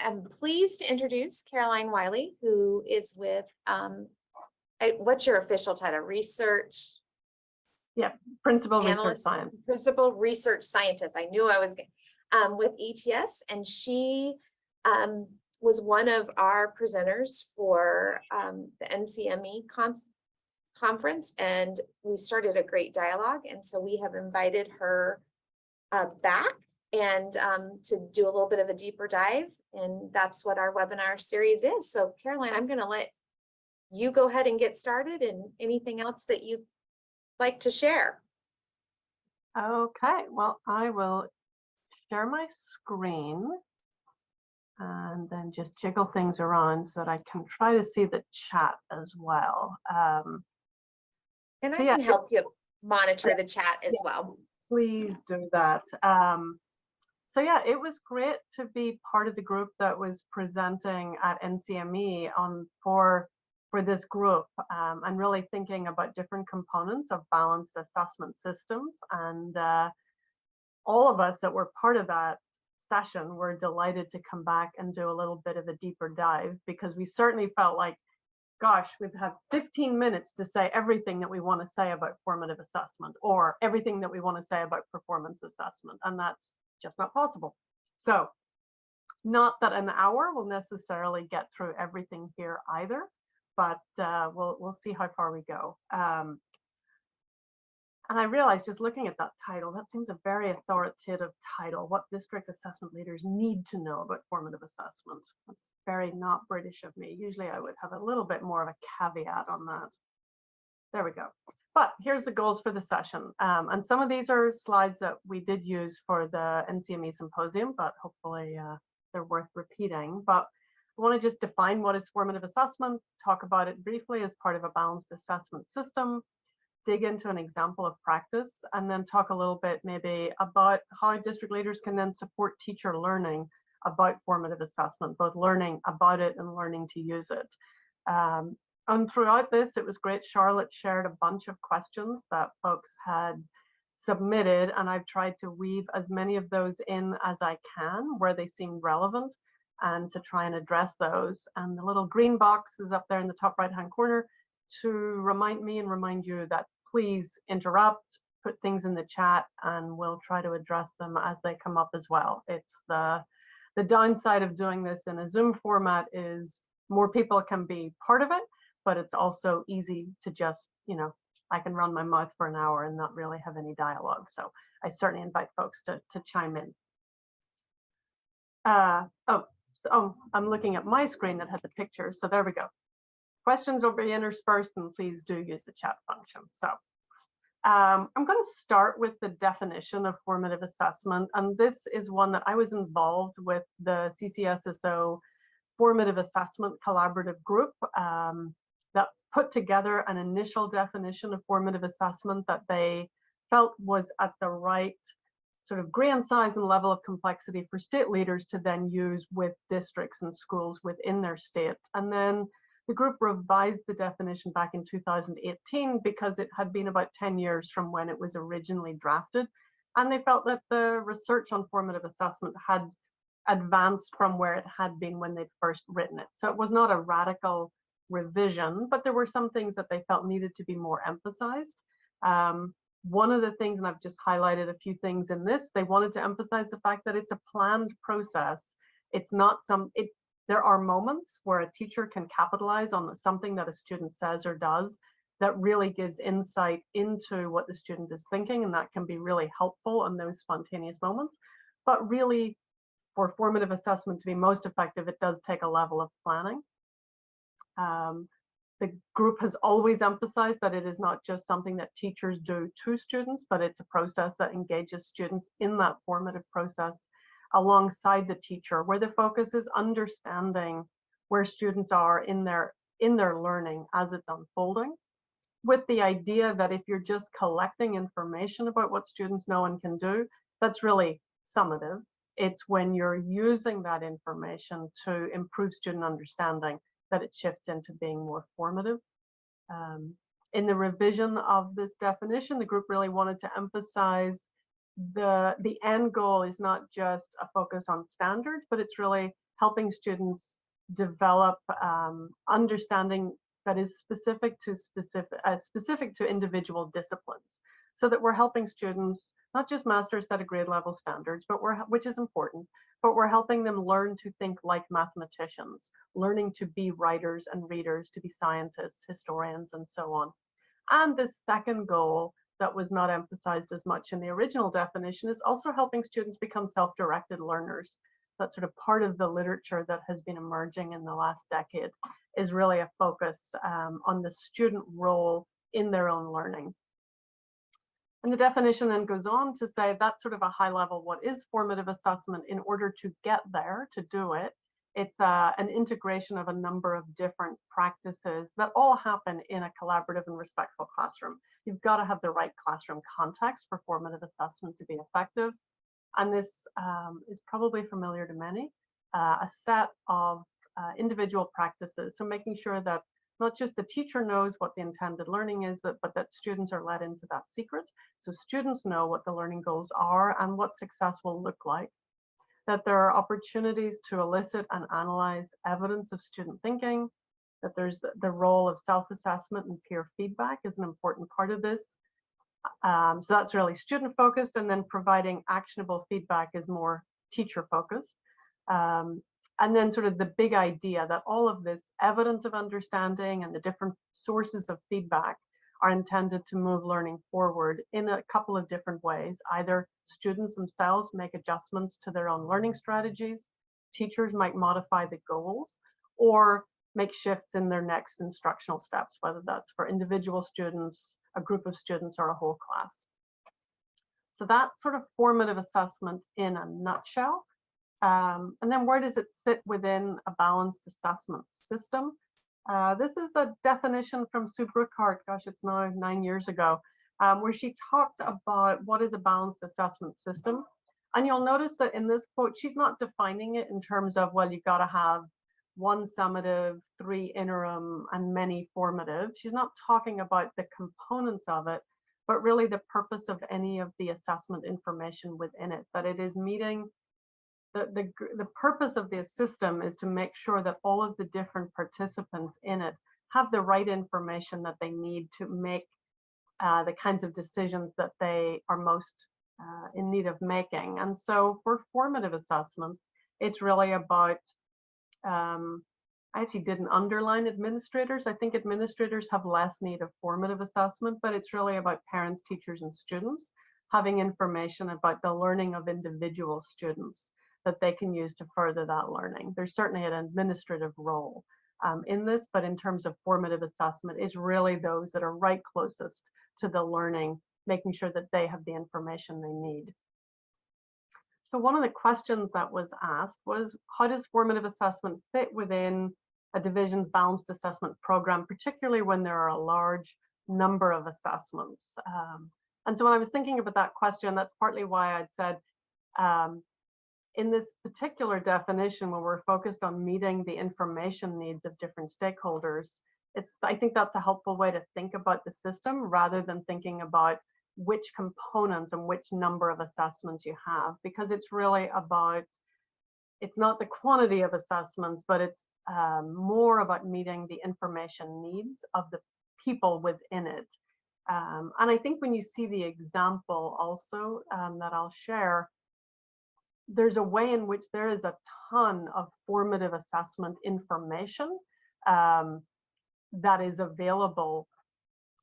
am pleased to introduce Caroline Wylie, who is with, what's your official title? Research Yeah, Principal Research Analyst, Science. Principal Research Scientist. I knew I was with ETS, and she was one of our presenters for the NCME conference, and we started a great dialogue. And so we have invited her back and to do a little bit of a deeper dive. And that's what our webinar series is. So Caroline, I'm going to let you go ahead and get started, and anything else that you'd like to share. Okay, well, I will share my screen and then just jiggle things around so that I can try to see the chat as well. And so I can help you monitor the chat as well. Please do that. So yeah, it was great to be part of the group that was presenting at NCME for this group, and really thinking about different components of balanced assessment systems. And all of us that were part of that session were delighted to come back and do a little bit of a deeper dive, because we certainly felt like, gosh, we've had 15 minutes to say everything that we want to say about formative assessment, or everything that we want to say about performance assessment, and that's just not possible. So not that an hour will necessarily get through everything here either, but we'll see how far we go. And I realized, just looking at that title, that seems a very authoritative title. What district assessment leaders need to know about formative assessment. That's very not British of me. Usually I would have a little bit more of a caveat on that. There we go. But here's the goals for the session. And some of these are slides that we did use for the NCME symposium, but hopefully they're worth repeating. But I want to just define what is formative assessment, talk about it briefly as part of a balanced assessment system, dig into an example of practice, and then talk a little bit maybe about how district leaders can then support teacher learning about formative assessment, both learning about it and learning to use it. And throughout this, it was great. Charlotte shared a bunch of questions that folks had submitted, and I've tried to weave as many of those in as I can where they seem relevant, and to try and address those. And the little green box is up there in the top right-hand corner to remind me and remind you that please interrupt, put things in the chat, and we'll try to address them as they come up as well. It's the downside of doing this in a Zoom format is more people can be part of it, but it's also easy to just, I can run my mouth for an hour and not really have any dialogue. So I certainly invite folks to chime in. So I'm looking at my screen that has the picture. So there we go. Questions will be interspersed, and please do use the chat function. So I'm going to start with the definition of formative assessment. And this is one that I was involved with the CCSSO Formative Assessment Collaborative Group that put together an initial definition of formative assessment that they felt was at the right sort of grand size and level of complexity for state leaders to then use with districts and schools within their state. And then the group revised the definition back in 2018 because it had been about 10 years from when it was originally drafted. And they felt that the research on formative assessment had advanced from where it had been when they'd first written it. So it was not a radical revision, but there were some things that they felt needed to be more emphasized. One of the things, and I've just highlighted a few things in this, they wanted to emphasize the fact that it's a planned process. It's not there are moments where a teacher can capitalize on something that a student says or does that really gives insight into what the student is thinking, and that can be really helpful in those spontaneous moments. But really, for formative assessment to be most effective, it does take a level of planning. The group has always emphasized that it is not just something that teachers do to students, but it's a process that engages students in that formative process alongside the teacher, where the focus is understanding where students are in their learning as it's unfolding, with the idea that if you're just collecting information about what students know and can do, that's really summative. It's when you're using that information to improve student understanding that it shifts into being more formative. In the revision of this definition, the group really wanted to emphasize the end goal is not just a focus on standards, but it's really helping students develop understanding that is specific to individual disciplines, so that we're helping students not just master a set of grade level standards, but which is important, but we're helping them learn to think like mathematicians, learning to be writers and readers, to be scientists, historians, and so on. And the second goal that was not emphasized as much in the original definition is also helping students become self-directed learners. That's sort of part of the literature that has been emerging in the last decade, is really a focus on the student role in their own learning. And the definition then goes on to say that's sort of a high level, what is formative assessment? In order to get there, to do it, it's an integration of a number of different practices that all happen in a collaborative and respectful classroom. You've got to have the right classroom context for formative assessment to be effective. And this is probably familiar to many, a set of individual practices. So making sure that not just the teacher knows what the intended learning is, but that students are let into that secret. So students know what the learning goals are and what success will look like. That there are opportunities to elicit and analyze evidence of student thinking. That there's the role of self-assessment and peer feedback is an important part of this. So that's really student focused, and then providing actionable feedback is more teacher focused. And then sort of the big idea that all of this evidence of understanding and the different sources of feedback are intended to move learning forward in a couple of different ways. Either students themselves make adjustments to their own learning strategies, teachers might modify the goals, or make shifts in their next instructional steps, whether that's for individual students, a group of students, or a whole class. So that's sort of formative assessment in a nutshell. And then where does it sit within a balanced assessment system? This is a definition from Sue Brookhart, gosh, it's now 9 years ago, where she talked about what is a balanced assessment system. And you'll notice that in this quote, she's not defining it in terms of, well, you've got to have 1 summative, 3 interim, and many formative. She's not talking about the components of it, but really the purpose of any of the assessment information within it, that it is meeting the purpose of this system is to make sure that all of the different participants in it have the right information that they need to make the kinds of decisions that they are most in need of making. And so for formative assessment, it's really about, I actually didn't underline administrators. I think administrators have less need of formative assessment, but it's really about parents, teachers, and students having information about the learning of individual students that they can use to further that learning. There's certainly an administrative role in this, but in terms of formative assessment, it's really those that are right closest to the learning, making sure that they have the information they need. So one of the questions that was asked was, how does formative assessment fit within a division's balanced assessment program, particularly when there are a large number of assessments? And so when I was thinking about that question, that's partly why I'd said, in this particular definition, when we're focused on meeting the information needs of different stakeholders, I think that's a helpful way to think about the system rather than thinking about which components and which number of assessments you have, because it's really about, it's not the quantity of assessments, but it's more about meeting the information needs of the people within it. And I think when you see the example also that I'll share, there's a way in which there is a ton of formative assessment information that is available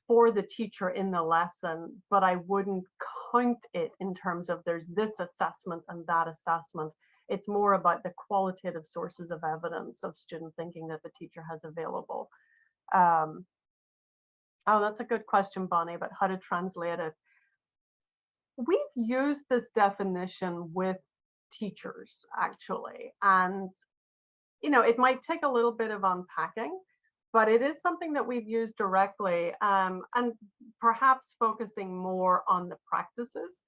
for the teacher in the lesson, but I wouldn't count it in terms of there's this assessment and that assessment. It's more about the qualitative sources of evidence of student thinking that the teacher has available. Oh, that's a good question, Bonnie, about how to translate it. We've used this definition with teachers, actually, and it might take a little bit of unpacking, but it is something that we've used directly, and perhaps focusing more on the practices.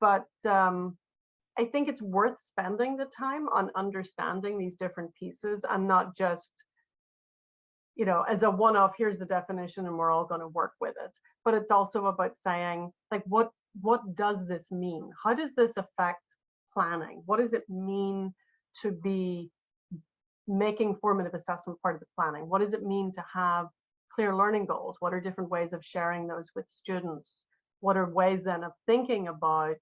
But I think it's worth spending the time on understanding these different pieces and not just, as a one-off, here's the definition and we're all going to work with it. But it's also about saying, like, what does this mean? How does this affect planning? What does it mean to be making formative assessment part of the planning. What does it mean to have clear learning goals? What are different ways of sharing those with students? What are ways then of thinking about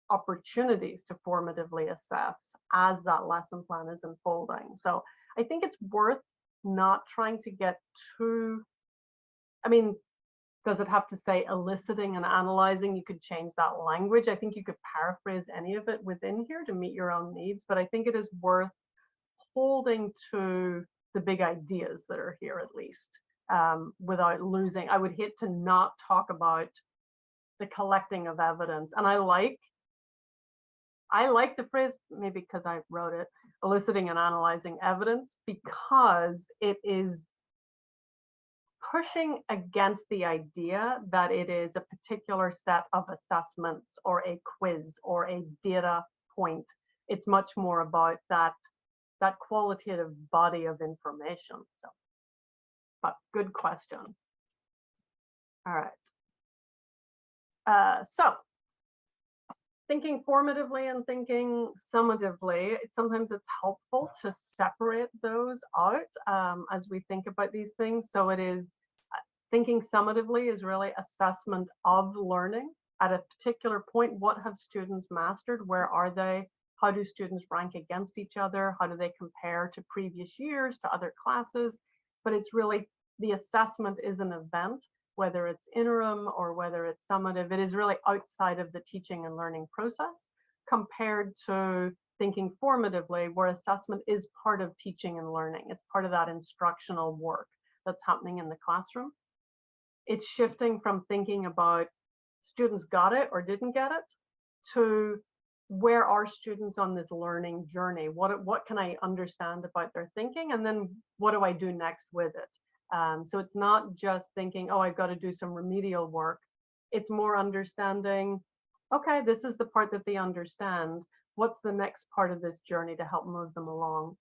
opportunities to formatively assess as that lesson plan is unfolding? So I think it's worth not trying to get too, I mean, does it have to say eliciting and analyzing? You could change that language. I think you could paraphrase any of it within here to meet your own needs, but I think it is worth holding to the big ideas that are here at least, without losing. I would hate to not talk about the collecting of evidence. And I like the phrase, maybe because I wrote it, eliciting and analyzing evidence, because it is pushing against the idea that it is a particular set of assessments or a quiz or a data point. It's much more about that qualitative body of information. So, but good question. All right. So thinking formatively and thinking summatively, sometimes it's helpful to separate those out as we think about these things. So it is thinking summatively is really assessment of learning at a particular point. What have students mastered? Where are they? How do students rank against each other? How do they compare to previous years, to other classes? But it's really, the assessment is an event, whether it's interim or whether it's summative. It is really outside of the teaching and learning process, compared to thinking formatively, where assessment is part of teaching and learning. It's part of that instructional work that's happening in the classroom. It's shifting from thinking about students got it or didn't get it to where are students on this learning journey? What can I understand about their thinking? And then what do I do next with it? So it's not just thinking, oh, I've got to do some remedial work. It's more understanding, okay, this is the part that they understand. What's the next part of this journey to help move them along?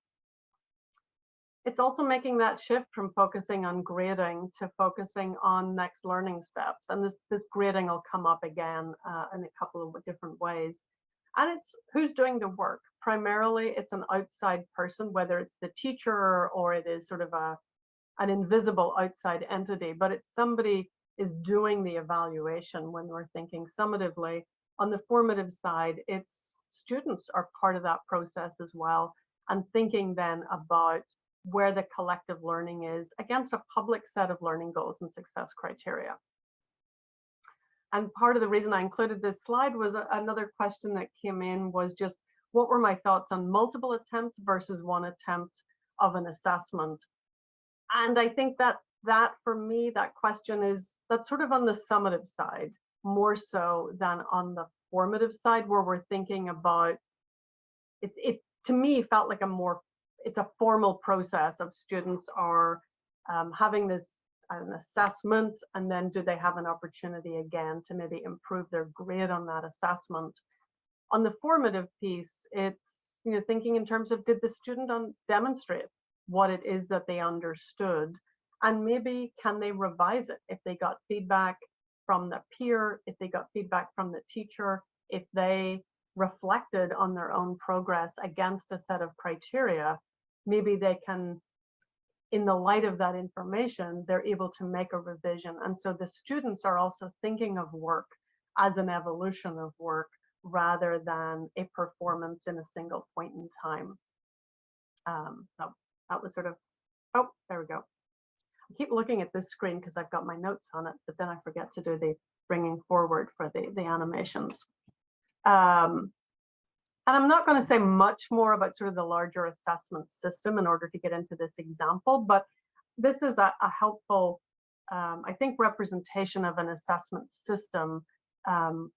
It's also making that shift from focusing on grading to focusing on next learning steps. And this grading will come up again in a couple of different ways. And it's who's doing the work. Primarily, it's an outside person, whether it's the teacher or it is sort of an invisible outside entity, but it's somebody is doing the evaluation when we're thinking summatively. On the formative side, it's students are part of that process as well, and thinking then about where the collective learning is against a public set of learning goals and success criteria. And part of the reason I included this slide was another question that came in was just, what were my thoughts on multiple attempts versus one attempt of an assessment? And I think that for me, that question is, that's sort of on the summative side, more so than on the formative side, where we're thinking about, it to me felt like it's a formal process of students are having an assessment, and then do they have an opportunity again to maybe improve their grade on that assessment. On the formative piece, it's thinking in terms of, did the student demonstrate what it is that they understood, and maybe can they revise it if they got feedback from the peer, if they got feedback from the teacher, if they reflected on their own progress against a set of criteria, maybe they can, in the light of that information, they're able to make a revision. And so the students are also thinking of work as an evolution of work rather than a performance in a single point in time. So that was sort of, oh, there we go. I keep looking at this screen because I've got my notes on it, but then I forget to do the bringing forward for the animations. And I'm not going to say much more about sort of the larger assessment system in order to get into this example, but this is a helpful, I think, representation of an assessment system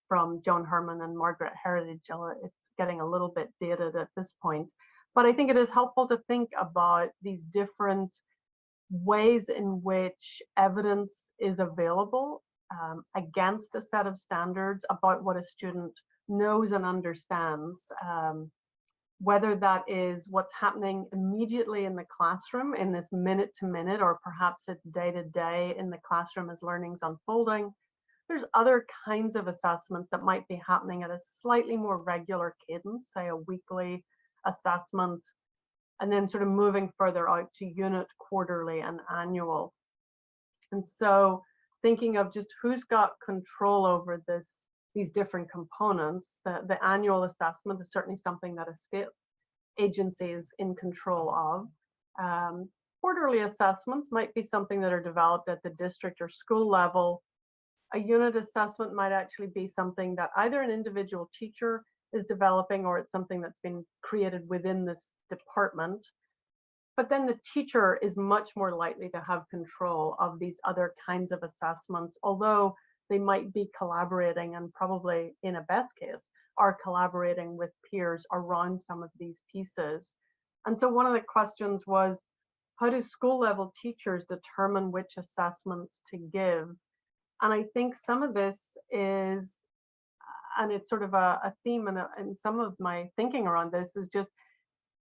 from Joan Herman and Margaret Heritage. It's getting a little bit dated at this point, but I think it is helpful to think about these different ways in which evidence is available against a set of standards about what a student knows and understands, whether that is what's happening immediately in the classroom in this minute to minute, or perhaps it's day to day in the classroom as learning's unfolding. There's other kinds of assessments that might be happening at a slightly more regular cadence, say a weekly assessment, and then sort of moving further out to unit, quarterly, and annual. And so thinking of just who's got control over these different components, the annual assessment is certainly something that a state agency is in control of. Quarterly assessments might be something that are developed at the district or school level. A unit assessment might actually be something that either an individual teacher is developing, or it's something that's been created within this department. But then the teacher is much more likely to have control of these other kinds of assessments, although they might be collaborating, and probably in a best case are collaborating with peers around some of these pieces. And so one of the questions was, how do school level teachers determine which assessments to give? And I think some of this is, and it's sort of a theme in some of my thinking around this, is just,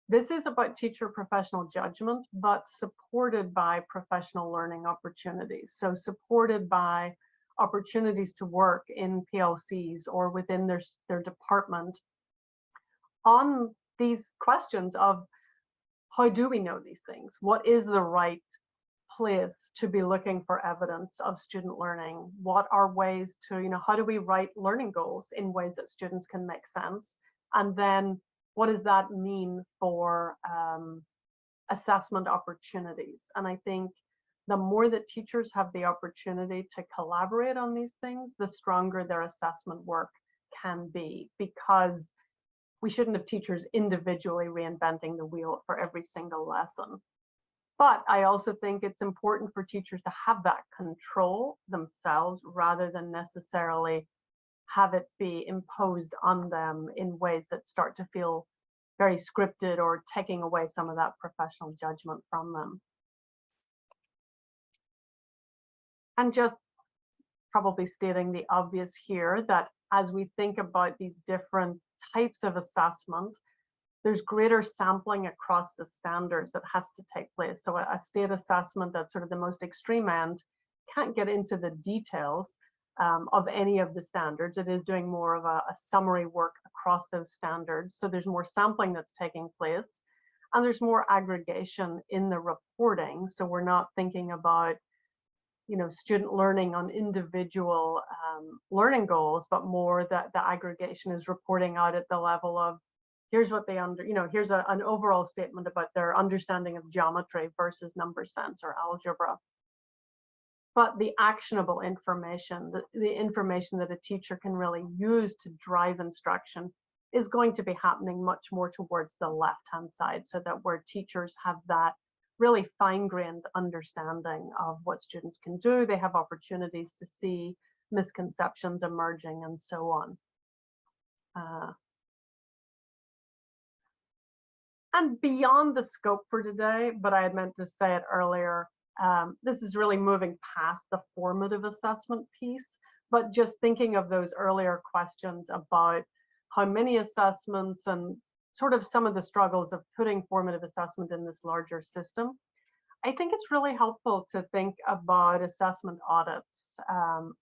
this is about teacher professional judgment, but supported by professional learning opportunities. So supported by opportunities to work in PLCs or within their department on these questions of, how do we know these things? What is the right place to be looking for evidence of student learning? What are ways to, how do we write learning goals in ways that students can make sense? And then what does that mean for assessment opportunities? And I think the more that teachers have the opportunity to collaborate on these things, the stronger their assessment work can be, because we shouldn't have teachers individually reinventing the wheel for every single lesson. But I also think it's important for teachers to have that control themselves, rather than necessarily have it be imposed on them in ways that start to feel very scripted, or taking away some of that professional judgment from them. And just probably stating the obvious here, that as we think about these different types of assessment, there's greater sampling across the standards that has to take place. So a state assessment that's sort of the most extreme end can't get into the details of any of the standards. It is doing more of a summary work across those standards. So there's more sampling that's taking place, and there's more aggregation in the reporting. So we're not thinking about, student learning on individual learning goals, but more that the aggregation is reporting out at the level of, here's what they here's an overall statement about their understanding of geometry versus number sense or algebra. But the actionable information, the information that a teacher can really use to drive instruction, is going to be happening much more towards the left-hand side, so that where teachers have that really fine-grained understanding of what students can do, they have opportunities to see misconceptions emerging and so on. And beyond the scope for today, but I had meant to say it earlier, this is really moving past the formative assessment piece, but just thinking of those earlier questions about how many assessments and sort of some of the struggles of putting formative assessment in this larger system. I think it's really helpful to think about assessment audits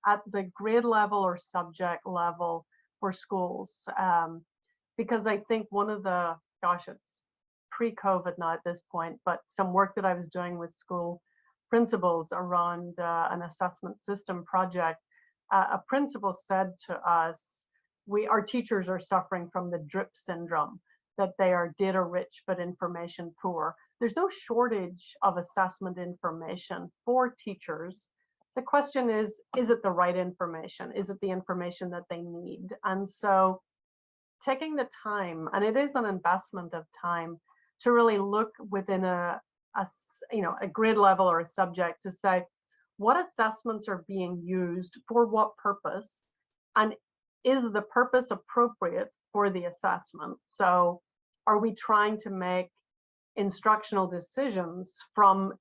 at the grade level or subject level for schools, because I think one of the, it's pre-COVID now at this point, but some work that I was doing with school principals around an assessment system project, a principal said to us, our teachers are suffering from the drip syndrome, that they are data rich but information poor. There's no shortage of assessment information for teachers. The question is it the right information? Is it the information that they need? And so taking the time, and it is an investment of time, to really look within a grade level or a subject to say, what assessments are being used for what purpose, and is the purpose appropriate for the assessment? So are we trying to make instructional decisions from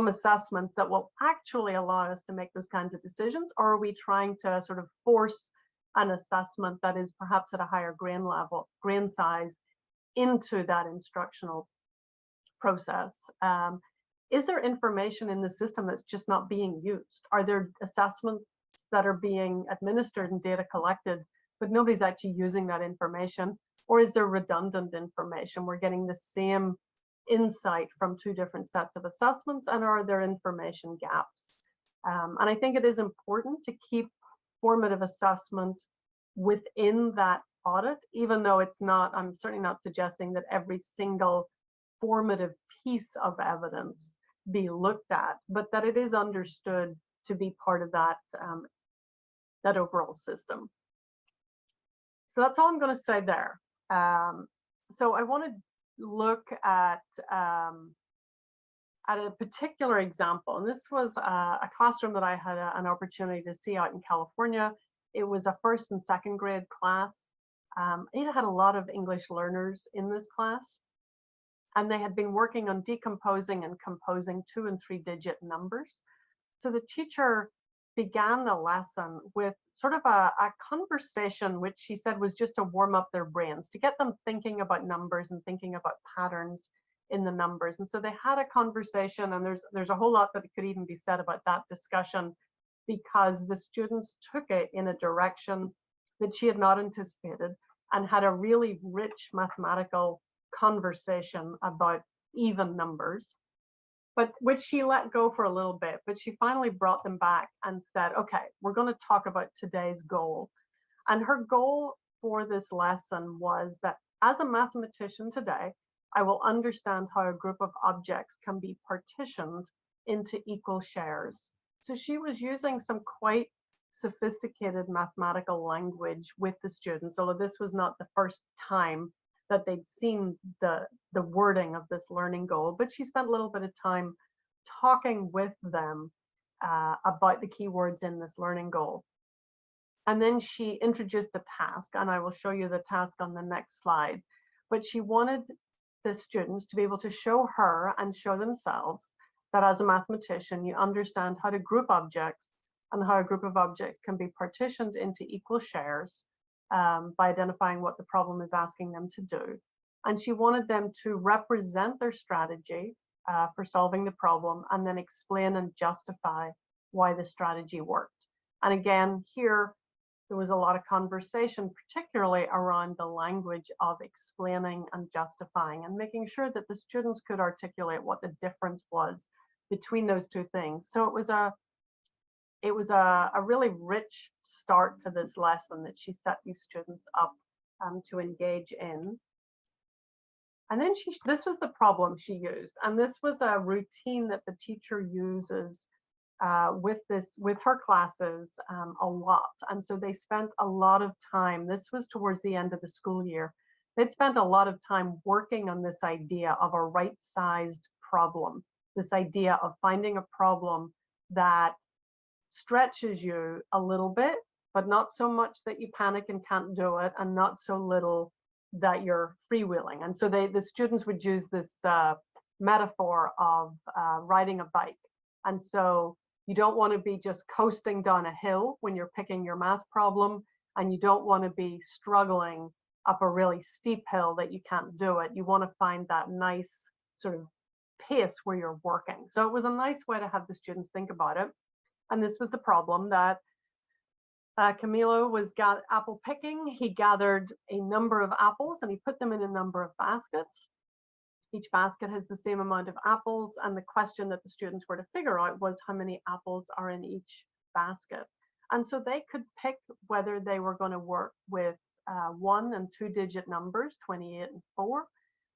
assessments that will actually allow us to make those kinds of decisions, or are we trying to sort of force an assessment that is perhaps at a higher grain size into that instructional process? Is there information in the system that's just not being used? Are there assessments that are being administered and data collected, but nobody's actually using that information? Or is there redundant information? We're getting the same insight from two different sets of assessments, and are there information gaps? And I think it is important to keep formative assessment within that audit, even though it's not, I'm certainly not suggesting that every single formative piece of evidence be looked at, but that it is understood to be part of that, that overall system. So that's all I'm going to say there. So I want to look at a particular example, and this was a classroom that I had an opportunity to see out in California. It was a first and second grade class. It had a lot of English learners in this class, and they had been working on decomposing and composing 2- and 3-digit numbers. So the teacher began the lesson with sort of a conversation, which she said was just to warm up their brains, to get them thinking about numbers and thinking about patterns in the numbers. And so they had a conversation, and there's a whole lot that could even be said about that discussion, because the students took it in a direction that she had not anticipated and had a really rich mathematical conversation about even numbers, but which she let go for a little bit. But she finally brought them back and said, okay, we're going to talk about today's goal. And her goal for this lesson was that as a mathematician today, I will understand how a group of objects can be partitioned into equal shares. So she was using some quite sophisticated mathematical language with the students, although this was not the first time that they'd seen the wording of this learning goal, but she spent a little bit of time talking with them about the keywords in this learning goal. And then she introduced the task, and I will show you the task on the next slide. But she wanted the students to be able to show her and show themselves that as a mathematician, you understand how to group objects and how a group of objects can be partitioned into equal shares by identifying what the problem is asking them to do. And she wanted them to represent their strategy for solving the problem, and then explain and justify why the strategy worked. And again, here, there was a lot of conversation, particularly around the language of explaining and justifying, and making sure that the students could articulate what the difference was between those two things. So it was a really rich start to this lesson that she set these students up to engage in. And then this was the problem she used, and this was a routine that the teacher uses with her classes a lot. And so they spent a lot of time, this was towards the end of the school year, they'd spent a lot of time working on this idea of a right-sized problem, this idea of finding a problem that stretches you a little bit, but not so much that you panic and can't do it, and not so little that you're freewheeling. And so the students would use this metaphor of riding a bike. And so you don't want to be just coasting down a hill when you're picking your math problem, and you don't want to be struggling up a really steep hill that you can't do it. You want to find that nice sort of pace where you're working. So it was a nice way to have the students think about it. And this was the problem that Camilo was apple picking. He gathered a number of apples and he put them in a number of baskets. Each basket has the same amount of apples, and the question that the students were to figure out was how many apples are in each basket. And so they could pick whether they were going to work with 1- and 2-digit numbers, 28 and 4,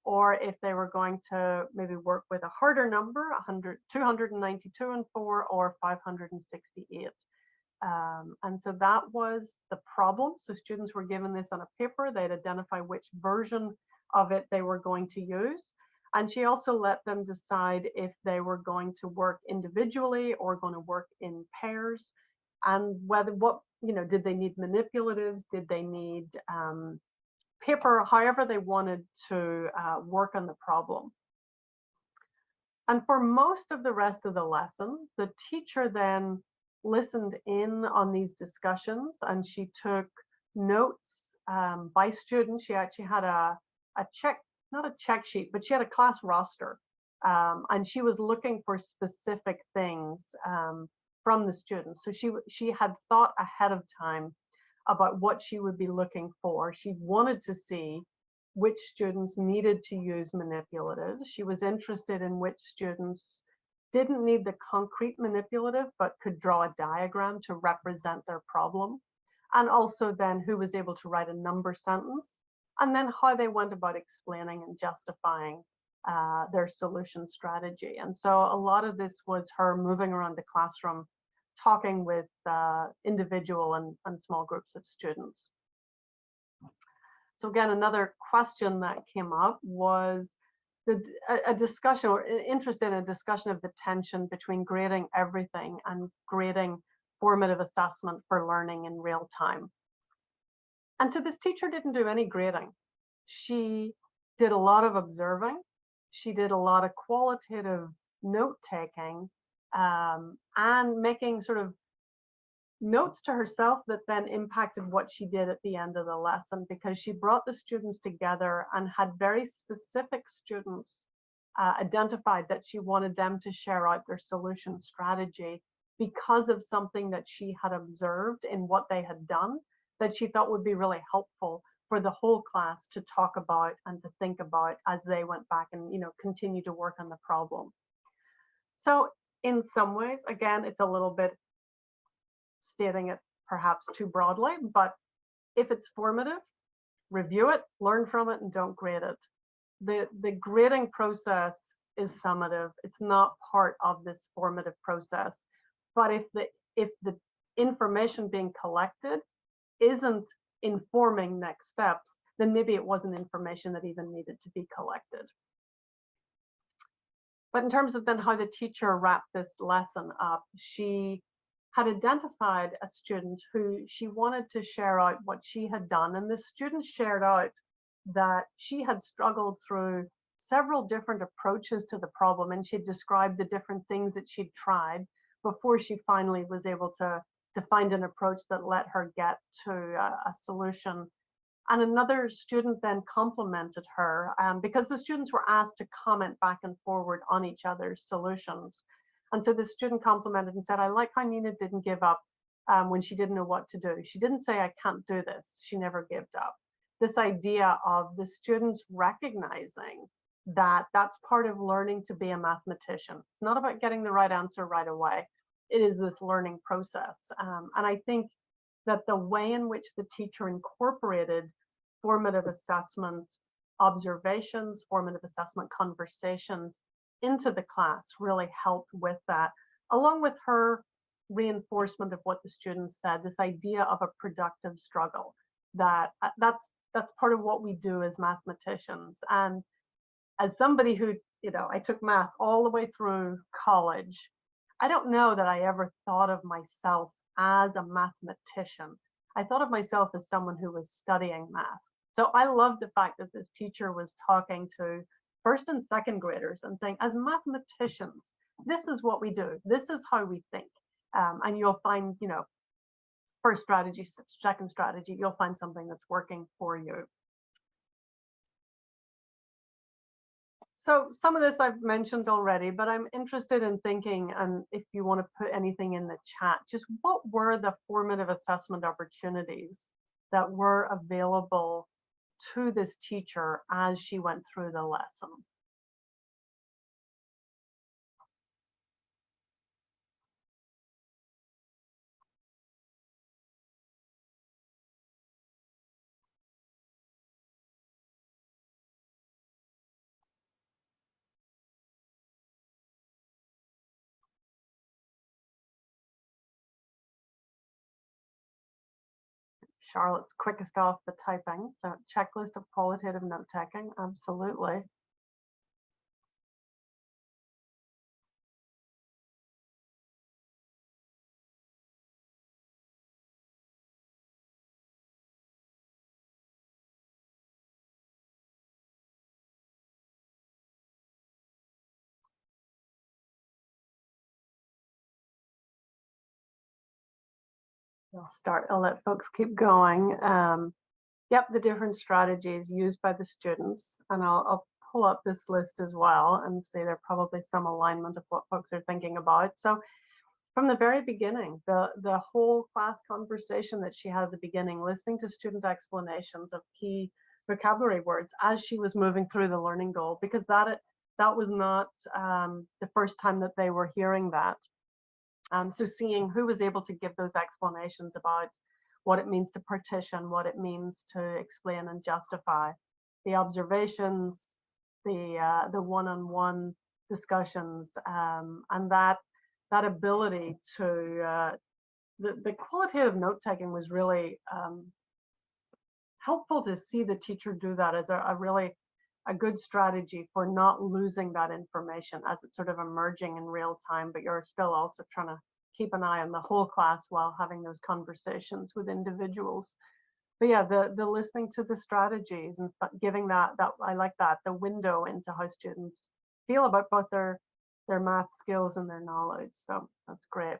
or if they were going to maybe work with a harder number, 292 and 4, or 568. And so that was the problem. So students were given this on a paper. They'd identify which version of it they were going to use. And she also let them decide if they were going to work individually or going to work in pairs, and did they need manipulatives? Did they need paper? However they wanted to work on the problem. And for most of the rest of the lesson, the teacher then listened in on these discussions, and she took notes by students. She actually had not a check sheet, but she had a class roster, and she was looking for specific things from the students. So she had thought ahead of time about what she would be looking for. She wanted to see which students needed to use manipulatives. She was interested in which students didn't need the concrete manipulative, but could draw a diagram to represent their problem. And also then who was able to write a number sentence, and then how they went about explaining and justifying their solution strategy. And so a lot of this was her moving around the classroom, talking with individual and small groups of students. So again, another question that came up was a discussion, or interest in a discussion of the tension between grading everything and grading formative assessment for learning in real time. And so this teacher didn't do any grading. She did a lot of observing. She did a lot of qualitative note-taking and making sort of notes to herself that then impacted what she did at the end of the lesson, because she brought the students together and had very specific students identified that she wanted them to share out their solution strategy because of something that she had observed in what they had done that she thought would be really helpful for the whole class to talk about and to think about as they went back and continue to work on the problem. So in some ways, again, it's a little bit stating it perhaps too broadly, but if it's formative, review it, learn from it, and don't grade it. The grading process is summative. It's not part of this formative process. But if the information being collected isn't informing next steps, then maybe it wasn't information that even needed to be collected. But in terms of then how the teacher wrapped this lesson up, she had identified a student who she wanted to share out what she had done. And this student shared out that she had struggled through several different approaches to the problem, and she described the different things that she'd tried before she finally was able to find an approach that let her get to a solution. And another student then complimented her because the students were asked to comment back and forward on each other's solutions. And so the student complimented and said, I like how Nina didn't give up when she didn't know what to do. She didn't say, I can't do this. She never gave up. This idea of the students recognizing that that's part of learning to be a mathematician. It's not about getting the right answer right away. It is this learning process. And I think that the way in which the teacher incorporated formative assessment observations, formative assessment conversations into the class really helped with that, along with her reinforcement of what the students said, this idea of a productive struggle, that's part of what we do as mathematicians. And as somebody who, I took math all the way through college, I don't know that I ever thought of myself as a mathematician. I thought of myself as someone who was studying math. So I love the fact that this teacher was talking to first and second graders and saying, as mathematicians, this is what we do. This is how we think. And you'll find, first strategy, second strategy, you'll find something that's working for you. So some of this I've mentioned already, but I'm interested in thinking, and if you want to put anything in the chat, just what were the formative assessment opportunities that were available to this teacher as she went through the lesson? Charlotte's quickest off the typing. So checklist of qualitative note taking, absolutely. I'll let folks keep going. Yep, the different strategies used by the students, and I'll pull up this list as well and say there's probably some alignment of what folks are thinking about. So from the very beginning, the whole class conversation that she had at the beginning, listening to student explanations of key vocabulary words as she was moving through the learning goal, because that was not the first time that they were hearing that. So seeing who was able to give those explanations about what it means to partition, what it means to explain and justify, the observations, the one-on-one discussions, and that ability to the qualitative note taking was really helpful to see the teacher do that as a really a good strategy for not losing that information as it's sort of emerging in real time, but you're still also trying to keep an eye on the whole class while having those conversations with individuals. But yeah, the listening to the strategies and giving that I like that, the window into how students feel about both their math skills and their knowledge. So that's great.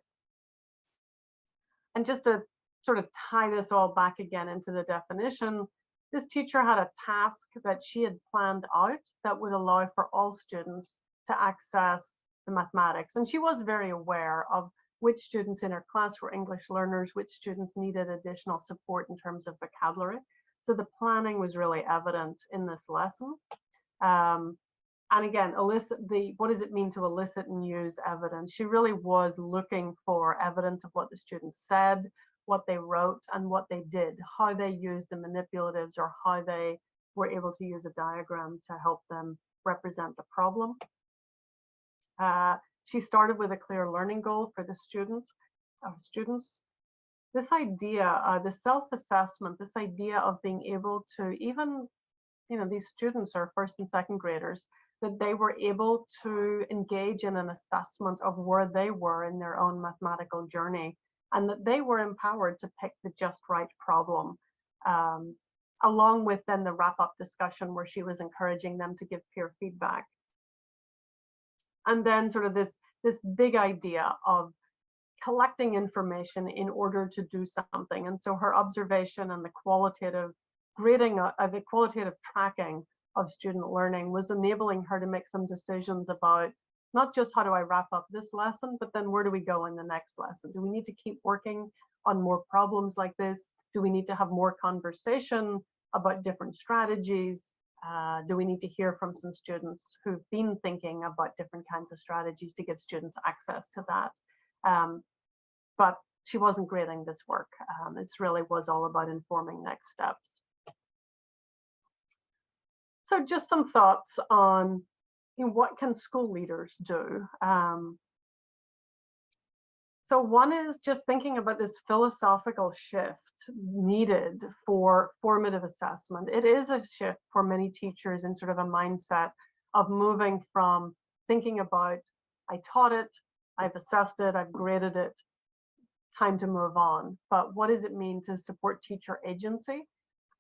And just to sort of tie this all back again into the definition, this teacher had a task that she had planned out that would allow for all students to access the mathematics. And she was very aware of which students in her class were English learners, which students needed additional support in terms of vocabulary. So the planning was really evident in this lesson. And again, what does it mean to elicit and use evidence? She really was looking for evidence of what the students said, what they wrote, and what they did, how they used the manipulatives, or how they were able to use a diagram to help them represent the problem. She started with a clear learning goal for the students. This idea, the self-assessment, this idea of being able to, even, these students are first and second graders, that they were able to engage in an assessment of where they were in their own mathematical journey, and that they were empowered to pick the just right problem, along with then the wrap-up discussion where she was encouraging them to give peer feedback. And then sort of this big idea of collecting information in order to do something. And so her observation and the qualitative grading, the qualitative tracking of student learning was enabling her to make some decisions about not just how do I wrap up this lesson, but then where do we go in the next lesson? Do we need to keep working on more problems like this? Do we need to have more conversation about different strategies? Do we need to hear from some students who've been thinking about different kinds of strategies to give students access to that? But she wasn't grading this work. It really was all about informing next steps. So just some thoughts on what can school leaders do? So one is just thinking about this philosophical shift needed for formative assessment. It is a shift for many teachers in sort of a mindset of moving from thinking about, I taught it, I've assessed it, I've graded it, time to move on. But what does it mean to support teacher agency?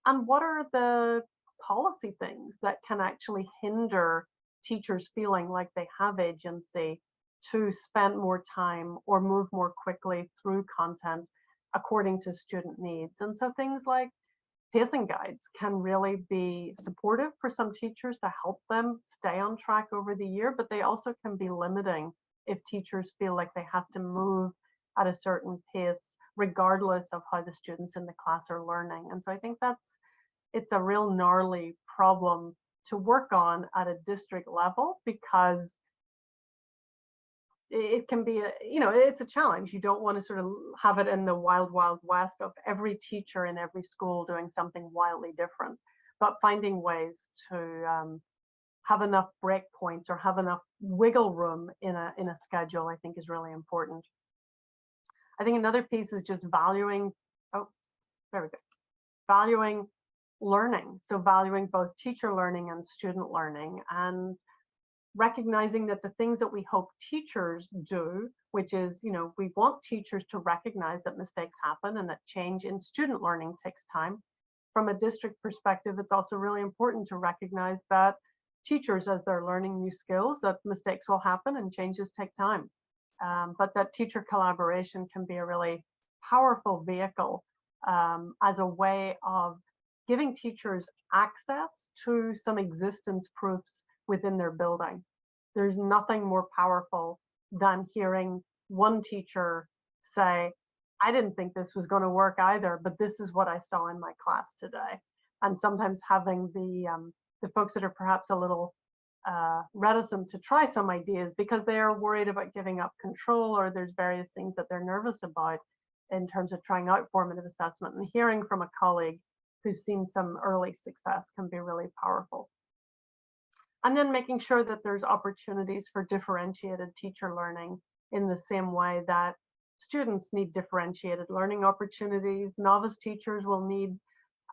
And what are the policy things that can actually hinder teachers feeling like they have agency to spend more time or move more quickly through content according to student needs? And so things like pacing guides can really be supportive for some teachers to help them stay on track over the year, but they also can be limiting if teachers feel like they have to move at a certain pace regardless of how the students in the class are learning. And so I think it's a real gnarly problem to work on at a district level, because it can be it's a challenge. You don't want to sort of have it in the wild west of every teacher in every school doing something wildly different, but finding ways to have enough break points or have enough wiggle room in a schedule, I think, is really important. I think another piece is just valuing learning. So valuing both teacher learning and student learning, and recognizing that the things that we hope teachers do, which is, we want teachers to recognize that mistakes happen and that change in student learning takes time. From a district perspective, it's also really important to recognize that teachers, as they're learning new skills, that mistakes will happen and changes take time. But that teacher collaboration can be a really powerful vehicle as a way of giving teachers access to some existence proofs within their building. There's nothing more powerful than hearing one teacher say, I didn't think this was going to work either, but this is what I saw in my class today. and sometimes having the folks that are perhaps a little reticent to try some ideas because they are worried about giving up control, or there's various things that they're nervous about in terms of trying out formative assessment. And hearing from a colleague who's seen some early success can be really powerful. And then making sure that there's opportunities for differentiated teacher learning in the same way that students need differentiated learning opportunities. Novice teachers will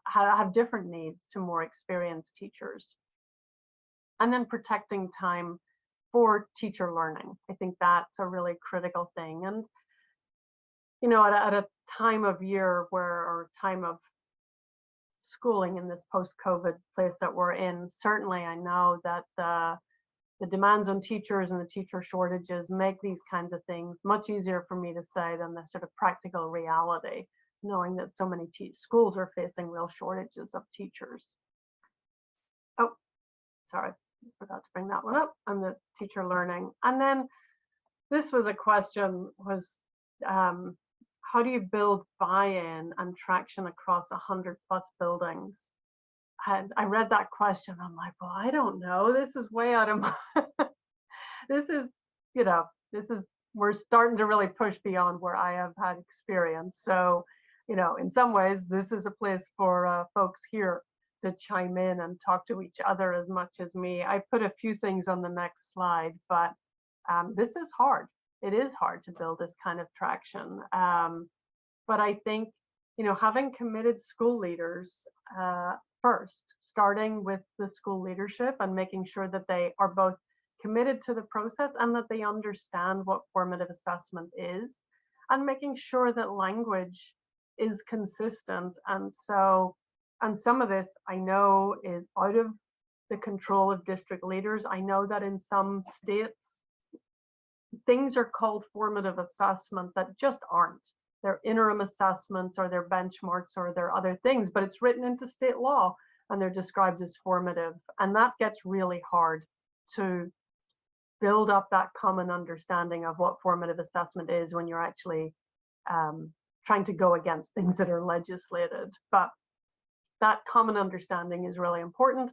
have different needs to more experienced teachers. And then protecting time for teacher learning. I think that's a really critical thing. And, you know, at a time of year or time of schooling in this post-COVID place that we're in, certainly I know that the demands on teachers and the teacher shortages make these kinds of things much easier for me to say than the sort of practical reality, knowing that so many schools are facing real shortages of teachers. Oh, sorry, forgot to bring that one up, and the teacher learning. And then this was a question, was how do you build buy-in and traction across 100+ buildings? And I read that question, I'm like, well, I don't know. This is way out of my, this is, you know, we're starting to really push beyond where I have had experience. So, you know, in some ways, this is a place for folks here to chime in and talk to each other as much as me. I put a few things on the next slide, but this is hard. It is hard to build this kind of traction. But I think, you know, having committed school leaders first, starting with the school leadership and making sure that they are both committed to the process and that they understand what formative assessment is, and making sure that language is consistent. And so, and some of this I know is out of the control of district leaders. I know that in some states, things are called formative assessment that just aren't. They're interim assessments or they're benchmarks or they're other things, but it's written into state law and they're described as formative. And that gets really hard to build up that common understanding of what formative assessment is when you're actually trying to go against things that are legislated. But that common understanding is really important.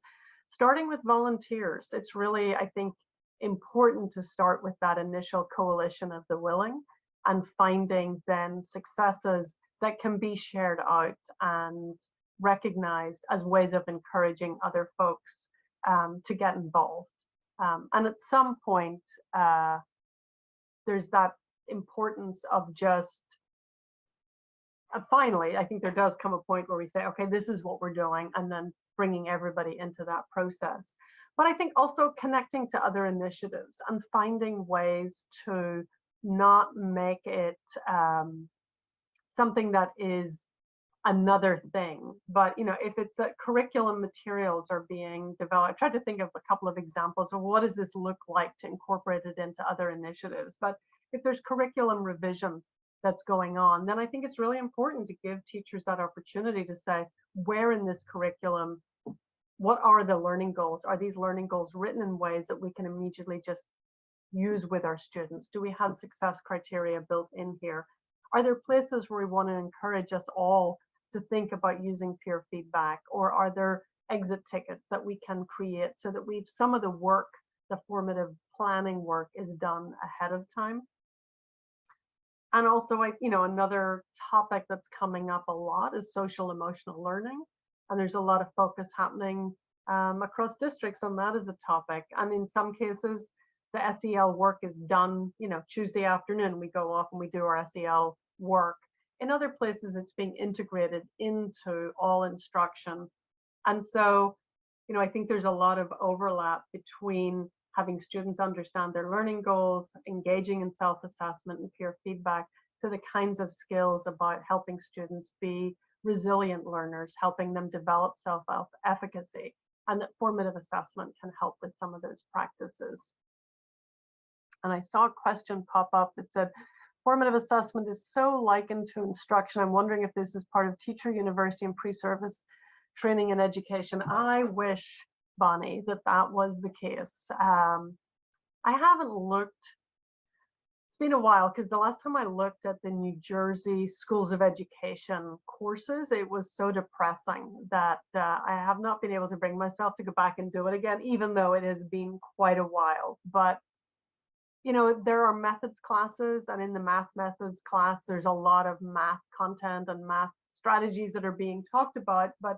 Starting with volunteers, it's really, I think, important to start with that initial coalition of the willing and finding then successes that can be shared out and recognized as ways of encouraging other folks to get involved. And at some point, there's that importance of just, finally, I think there does come a point where we say, okay, this is what we're doing, and then bringing everybody into that process. But I think also connecting to other initiatives and finding ways to not make it something that is another thing. But, you know, if it's that curriculum materials are being developed, I tried to think of a couple of examples of what does this look like to incorporate it into other initiatives. But if there's curriculum revision that's going on, then I think it's really important to give teachers that opportunity to say, where in this curriculum, what are the learning goals? Are these learning goals written in ways that we can immediately just use with our students? Do we have success criteria built in here? Are there places where we want to encourage us all to think about using peer feedback? Or are there exit tickets that we can create so that we've some of the work, the formative planning work is done ahead of time? And also, you know, another topic that's coming up a lot is social emotional learning. And there's a lot of focus happening across districts on that as a topic. And in some cases, the SEL work is done, you know, Tuesday afternoon, we go off and we do our SEL work. In other places, it's being integrated into all instruction. And so, you know, I think there's a lot of overlap between having students understand their learning goals, engaging in self-assessment and peer feedback, to the kinds of skills about helping students be resilient learners, helping them develop self-efficacy, and that formative assessment can help with some of those practices. And I saw a question pop up that said, formative assessment is so likened to instruction. I'm wondering if this is part of teacher, university, and pre-service training and education. I wish, Bonnie, that that was the case. I haven't looked It's been a while because the last time I looked at the New Jersey Schools of Education courses, it was so depressing that I have not been able to bring myself to go back and do it again, even though it has been quite a while. But there are methods classes, and in the math methods class, there's a lot of math content and math strategies that are being talked about, but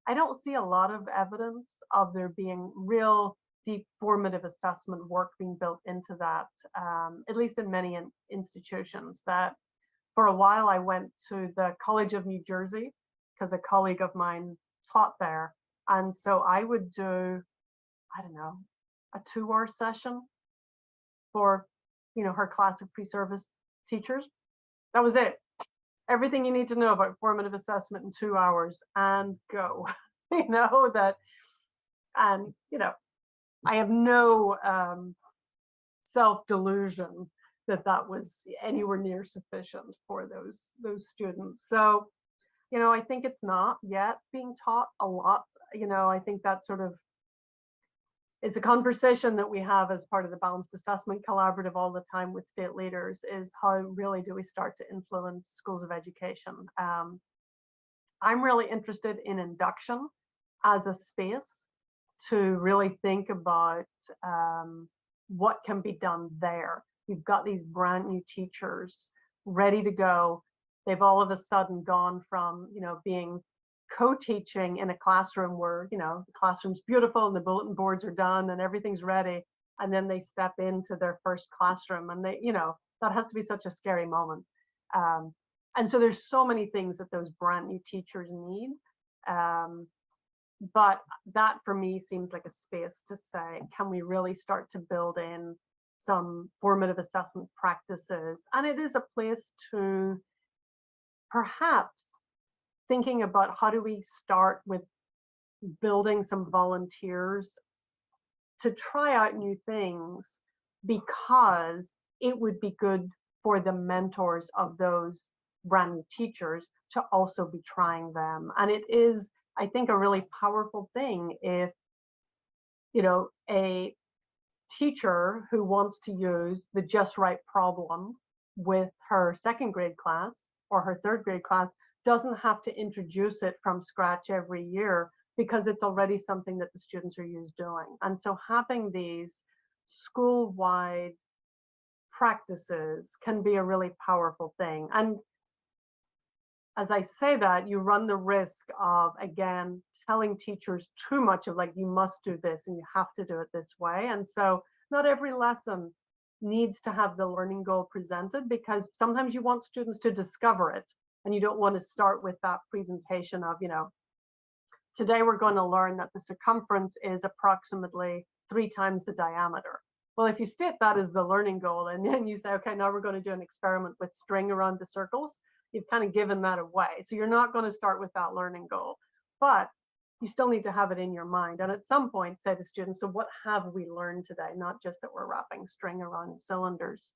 I don't see a lot of evidence of there being real deep formative assessment work being built into that, at least in many institutions. That for a while I went to the College of New Jersey because a colleague of mine taught there. And so I would do, I don't know, a 2-hour session for, her class of pre-service teachers. That was it. Everything you need to know about formative assessment in 2 hours and go. That, and, I have no self-delusion that was anywhere near sufficient for those students. So, I think it's not yet being taught a lot. I think that sort of, it's a conversation that we have as part of the Balanced Assessment Collaborative all the time with state leaders, is how really do we start to influence schools of education. I'm really interested in induction as a space to really think about what can be done there. You've got these brand new teachers ready to go. They've all of a sudden gone from, being co-teaching in a classroom where, the classroom's beautiful and the bulletin boards are done and everything's ready. And then they step into their first classroom and they, that has to be such a scary moment. And so there's so many things that those brand new teachers need. But that for me seems like a space to say, can we really start to build in some formative assessment practices? And it is a place to perhaps thinking about how do we start with building some volunteers to try out new things, because it would be good for the mentors of those brand new teachers to also be trying them. And it is, I think, a really powerful thing if, a teacher who wants to use the just right problem with her second grade class or her third grade class doesn't have to introduce it from scratch every year, because it's already something that the students are used doing. And so having these school-wide practices can be a really powerful thing. And as I say that, you run the risk of, again, telling teachers too much of like, you must do this and you have to do it this way. And so not every lesson needs to have the learning goal presented, because sometimes you want students to discover it. And you don't want to start with that presentation of, today we're going to learn that the circumference is approximately 3 times the diameter. Well, if you state that as the learning goal, and then you say, okay, now we're going to do an experiment with string around the circles, you've kind of given that away. So you're not going to start with that learning goal, but you still need to have it in your mind. And at some point say to students, so what have we learned today? Not just that we're wrapping string around cylinders.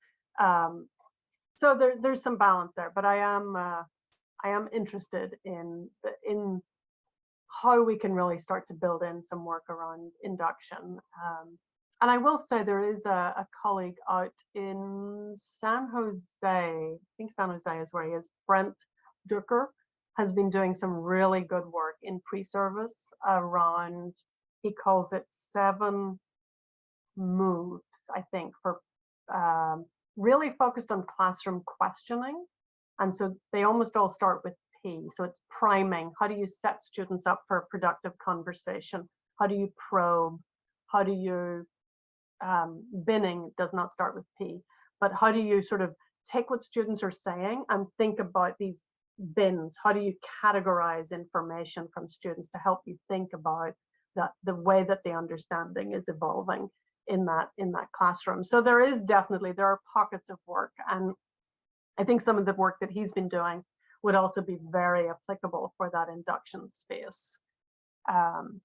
So there's some balance there, but I am interested in how we can really start to build in some work around induction. And I will say there is a colleague out in San Jose, I think San Jose is where he is, Brent Duker, has been doing some really good work in pre-service around, he calls it 7 moves, I think, for really focused on classroom questioning. And so they almost all start with P. So it's priming. How do you set students up for a productive conversation? How do you probe? How do you, binning does not start with P, but how do you sort of take what students are saying and think about these bins? How do you categorize information from students to help you think about the way that the understanding is evolving in that classroom? So there are pockets of work, and I think some of the work that he's been doing would also be very applicable for that induction space. So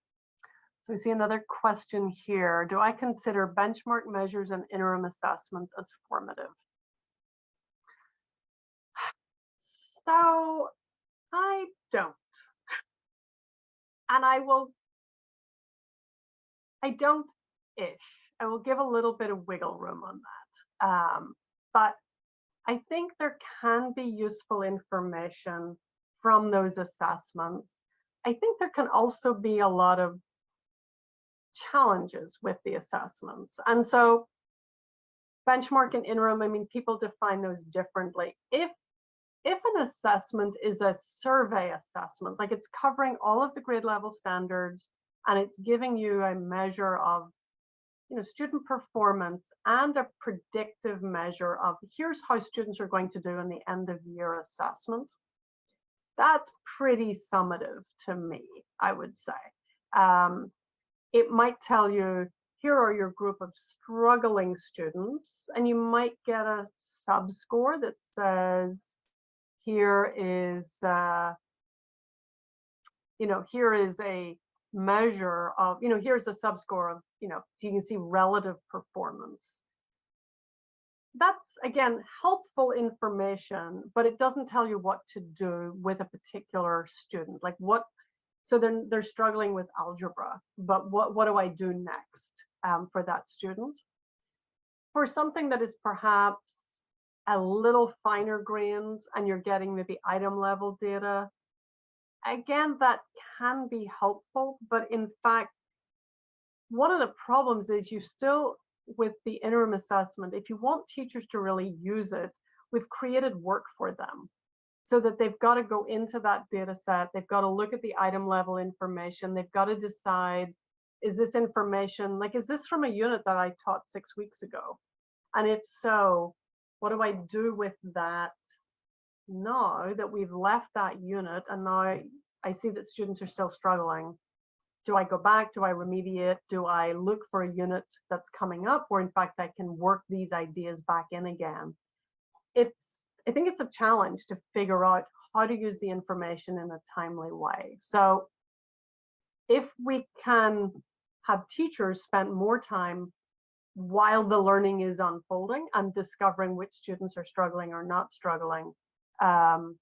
we see another question here. Do I consider benchmark measures and interim assessments as formative? So I don't. And I don't-ish. I will give a little bit of wiggle room on that. But I think there can be useful information from those assessments. I think there can also be a lot of challenges with the assessments. And so benchmark and interim, I mean, people define those differently. If an assessment is a survey assessment, like it's covering all of the grade level standards and it's giving you a measure of student performance and a predictive measure of here's how students are going to do in the end of year assessment, that's pretty summative to me, I would say. It might tell you, here are your group of struggling students, and you might get a sub-score that says, here is, here is a measure of, here's a sub-score of, you can see relative performance. That's, again, helpful information, but it doesn't tell you what to do with a particular student. Like so they're struggling with algebra, but what do I do next for that student? For something that is perhaps a little finer grained and you're getting maybe item level data, again, that can be helpful, but in fact, one of the problems is you still, with the interim assessment, if you want teachers to really use it, we've created work for them so that they've got to go into that data set, they've got to look at the item level information, they've got to decide, is this information, like, is this from a unit that I taught 6 weeks ago? And if so, what do I do with that now that we've left that unit and now I see that students are still struggling? Do I go back? Do I remediate? Do I look for a unit that's coming up where in fact I can work these ideas back in again? I think it's a challenge to figure out how to use the information in a timely way. So if we can have teachers spend more time while the learning is unfolding and discovering which students are struggling or not struggling, then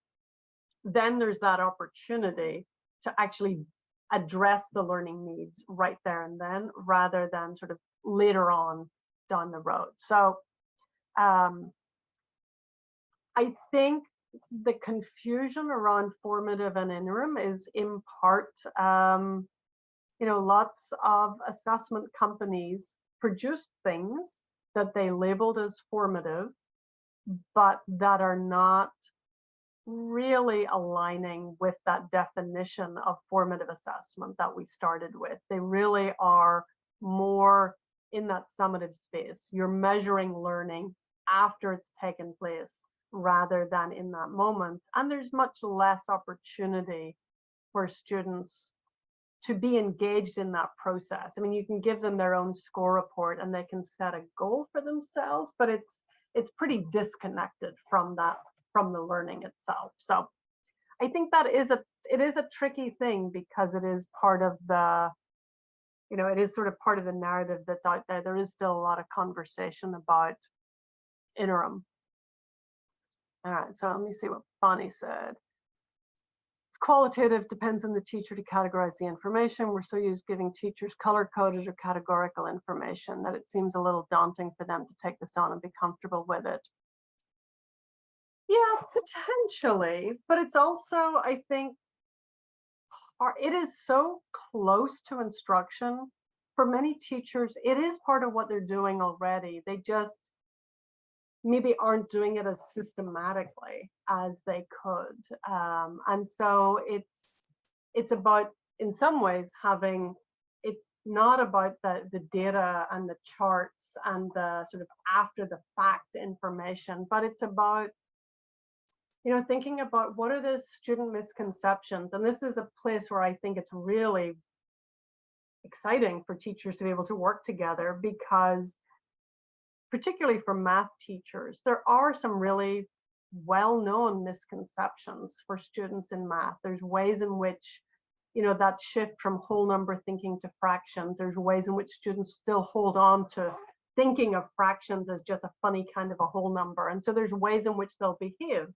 there's that opportunity to actually address the learning needs right there and then, rather than sort of later on down the road. So I think the confusion around formative and interim is in part, lots of assessment companies produced things that they labeled as formative, but that are not really aligning with that definition of formative assessment that we started with. They really are more in that summative space. You're measuring learning after it's taken place rather than in that moment. And there's much less opportunity for students to be engaged in that process. I mean, you can give them their own score report and they can set a goal for themselves, but it's pretty disconnected from the learning itself. So I think that it is a tricky thing because it is part of the, it is sort of part of the narrative that's out there. There is still a lot of conversation about interim. All right, so let me see what Bonnie said. It's qualitative, depends on the teacher to categorize the information. We're so used giving teachers color-coded or categorical information that it seems a little daunting for them to take this on and be comfortable with it. Yeah, potentially, but it's also, I think, it is so close to instruction. For many teachers, it is part of what they're doing already. They just maybe aren't doing it as systematically as they could. And so it's about, in some ways, it's not about the data and the charts and the sort of after the fact information, but it's about thinking about what are the student misconceptions. And this is a place where I think it's really exciting for teachers to be able to work together, because particularly for math teachers, there are some really well-known misconceptions for students in math. There's ways in which, that shift from whole number thinking to fractions, there's ways in which students still hold on to thinking of fractions as just a funny kind of a whole number. And so there's ways in which they'll behave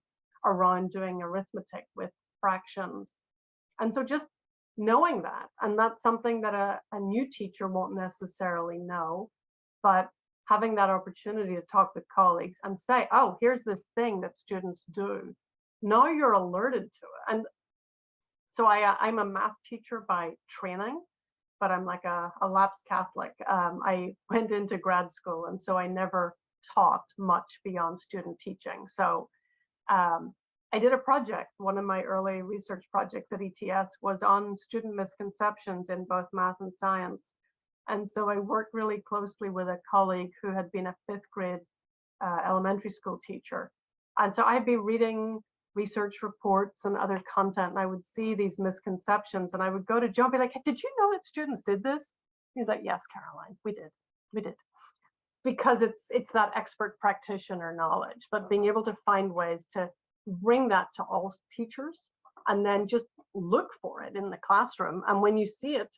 around doing arithmetic with fractions. And so just knowing that, and that's something that a new teacher won't necessarily know, but having that opportunity to talk with colleagues and say, oh, here's this thing that students do. Now you're alerted to it. And so I'm a math teacher by training, but I'm like a lapsed Catholic. I went into grad school, and so I never taught much beyond student teaching. So I did a project. One of my early research projects at ETS was on student misconceptions in both math and science. And so I worked really closely with a colleague who had been a 5th grade elementary school teacher. And so I'd be reading research reports and other content, and I would see these misconceptions, and I would go to Joe and be like, hey, did you know that students did this? He's like, yes, Caroline, we did. Because it's that expert practitioner knowledge, but being able to find ways to bring that to all teachers and then just look for it in the classroom. And when you see it,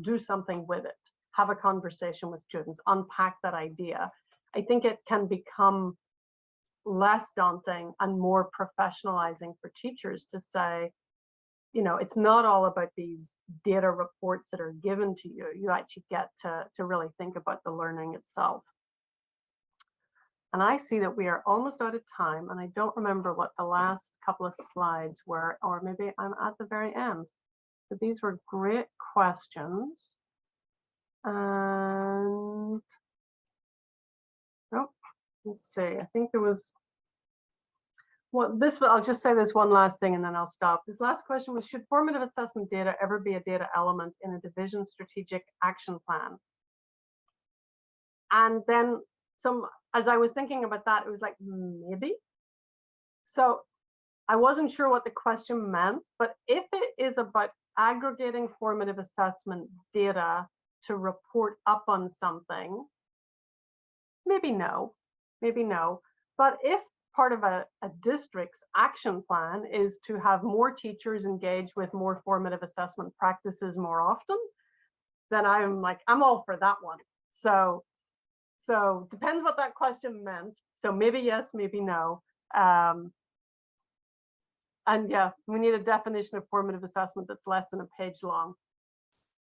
do something with it, have a conversation with students, unpack that idea. I think it can become less daunting and more professionalizing for teachers to say, you know, it's not all about these data reports that are given to you. You actually get to really think about the learning itself. And I see that we are almost out of time, and I don't remember what the last couple of slides were, or maybe I'm at the very end. But these were great questions. And oh, let's see, I think there was I'll just say this one last thing and then I'll stop. This last question was, should formative assessment data ever be a data element in a division strategic action plan? And then as I was thinking about that, it was like, maybe. So I wasn't sure what the question meant, but if it is about aggregating formative assessment data to report up on something, maybe no. But if part of a district's action plan is to have more teachers engage with more formative assessment practices more often, then I'm all for that one. So depends what that question meant. So maybe yes, maybe no. And yeah, we need a definition of formative assessment that's less than a page long.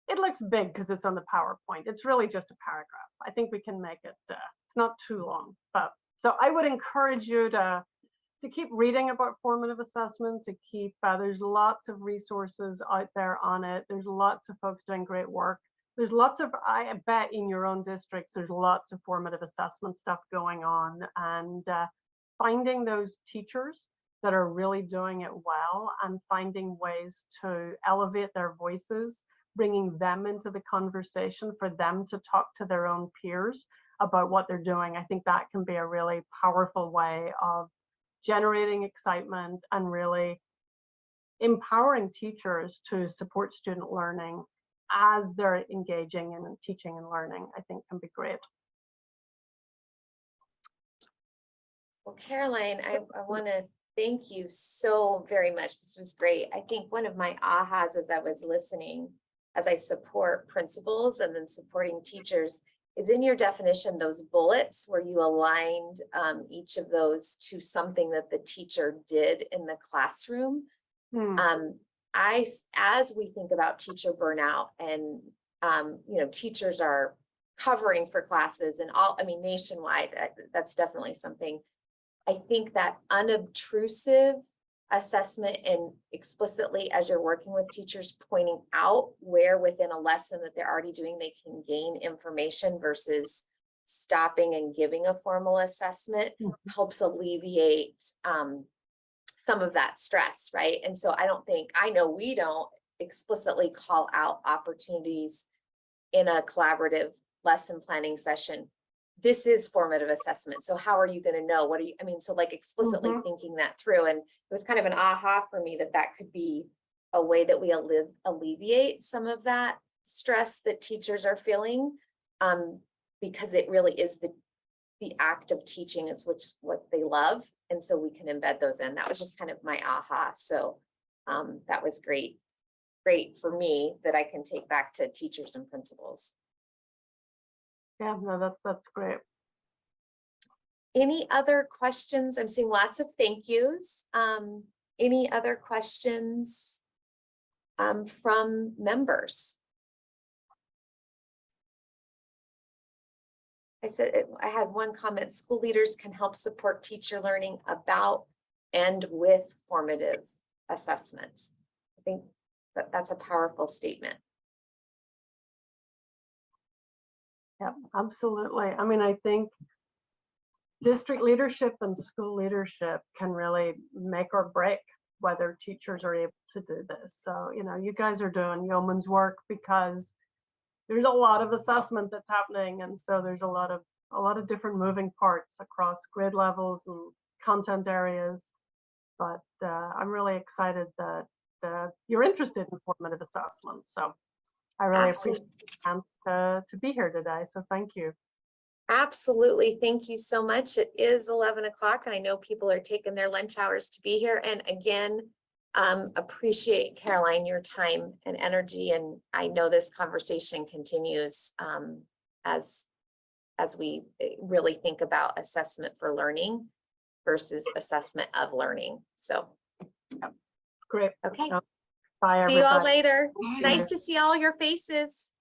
It looks big because it's on the PowerPoint. It's really just a paragraph. I think we can make it, it's not too long. But so I would encourage you to keep reading about formative assessment, to keep, there's lots of resources out there on it. There's lots of folks doing great work. There's lots of, I bet in your own districts, there's lots of formative assessment stuff going on, and finding those teachers that are really doing it well and finding ways to elevate their voices, bringing them into the conversation for them to talk to their own peers about what they're doing. I think that can be a really powerful way of generating excitement and really empowering teachers to support student learning as they're engaging in teaching and learning. I think can be great. Well, Caroline, I want to thank you so very much. This was great. I think one of my ahas as I was listening, as I support principals and then supporting teachers, is in your definition, those bullets where you aligned each of those to something that the teacher did in the classroom. As we think about teacher burnout and, teachers are covering for classes and nationwide, that's definitely something. I think that unobtrusive assessment and explicitly, as you're working with teachers, pointing out where within a lesson that they're already doing, they can gain information versus stopping and giving a formal assessment helps alleviate some of that stress, right? And so I know we don't explicitly call out opportunities in a collaborative lesson planning session. This is formative assessment. So how are you going to know? So explicitly thinking that through. And it was kind of an aha for me that could be a way that we alleviate some of that stress that teachers are feeling, because it really is the act of teaching. It's what they love. And so we can embed those in. That was just kind of my aha. So that was great for me that I can take back to teachers and principals. Yeah, no, that's great. Any other questions? I'm seeing lots of thank yous. Any other questions from members? I said, I had one comment, school leaders can help support teacher learning about and with formative assessments. I think that that's a powerful statement. Yeah, absolutely. I mean, I think district leadership and school leadership can really make or break whether teachers are able to do this. So, you know, you guys are doing yeoman's work because there's a lot of assessment that's happening. And so there's a lot of different moving parts across grade levels and content areas. But I'm really excited that you're interested in formative assessment. So I really appreciate the chance to be here today. So thank you. Absolutely. Thank you so much. It is 11 o'clock and I know people are taking their lunch hours to be here. And again, appreciate, Caroline, your time and energy. And I know this conversation continues as we really think about assessment for learning versus assessment of learning. So, Great. okay. Bye, See you all everybody. later. Bye. Nice to see all your faces.